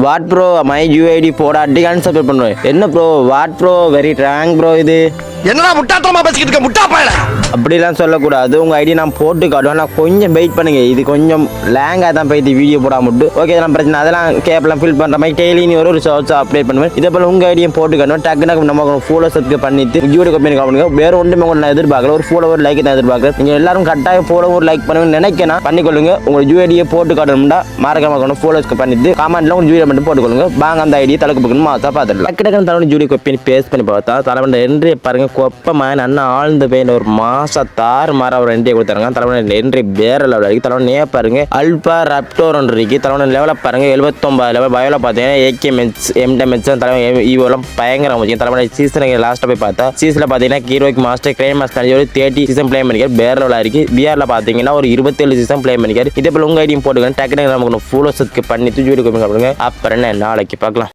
What bro my UID போடாட்டி unsubscribe பண்ணுவேன். என்ன bro what bro very rank bro இது என்னடா முட்டாத்தனமா பேசிக்கிட்டு இருக்க முட்டா பயல. அப்படிலாம் சொல்லக்கூடாது. உங்கள் ஐடி நான் போட்டு காட்டுவேன். நான் கொஞ்சம் வெயிட் பண்ணுங்க. இது கொஞ்சம் லேங்காக தான் போயிட்டு வீடியோ போடாம விட்டு ஓகே இதெல்லாம் பிரச்சனை. அதெல்லாம் கேப்லாம் ஃபில் பண்ணுற மாதிரி டெய்லி ஒரு ஷார்ட்ஸ் அப்டேட் பண்ணுவேன். இதே போல் உங்கள் ஐடியும் போட்டு காட்டுவேன். டக்குனு நம்ம ஃபாலோ சப்ஸ்கிரைப் பண்ணிட்டு யூடியூப் கம்பெனி காணுங்க. வேறு ஒன்றுமே உங்களை நான் எதிர்பார்க்கல. ஒரு ஃபாலோ ஒரு லைக் தான் எதிர்பார்க்குறேன். நீங்கள் எல்லாரும் கட்டாயம் ஃபாலோ ஒரு லைக் பண்ணுவேன் நினைக்கிறேன். பண்ணிக்கொள்ளுங்க. உங்கள் யூஐடியை போட்டு காட்டணும்னா மறக்காம ஃபாலோஸ்க்கு பண்ணிட்டு கமெண்ட்ல உங்கள் யூடியோ மட்டும் போட்டுக்கொள்ளுங்க. வாங்க அந்த ஐடியை தலைக்கு பக்கணும் மாசா பார்த்துடலாம். டக்கு தலைவன் யூடியோ கொப்பி பேஸ்ட் பண்ணி பார்த்தா தலைவன் என்ட்ரி பாருங்க கொப்பமான ஆழ்ந்த பெயின் ஒரு மாசத்தாறு மாற ஒரு என்ட்ரி கொடுத்தாருங்க. தலைவன் என்ட்ரி வேற லெவல் இருக்கு. தலைவன் ஏ பாருங்க அல்பா ராப்டோர் ஒன்று இருக்கு. தலைவன் லெவலில் பாருங்க 79 லெவல் பயோல பார்த்தீங்கன்னா ஏகேமெட்ஸ் எம்டெமெட்ஸ் தலைவன் ஈவோலாம் பயங்கரம் வச்சு. தலைவன் சீசனுக்கு லாஸ்ட்டாக போய் பார்த்தா சீசனில் பார்த்தீங்கன்னா ஹீரோய்க்கு மாஸ்டர் கிரைம் மாஸ்டர் ஒரு 30 சீசன் பிளே பண்ணிக்காரு. வேற லெவலாக இருக்கு. பிஆர்ல பார்த்தீங்கன்னா ஒரு 27 சீசன் பிளே பண்ணிக்காரு. இதே போல் உங்கள் ஐடியும் போட்டுக்கணும். டக்குனு நமக்கு ஃபுல்லோ சத்துக்கு பண்ணி தூக்கி கொடுங்க. அப்புறம் என்ன நாளைக்கு பார்க்கலாம்.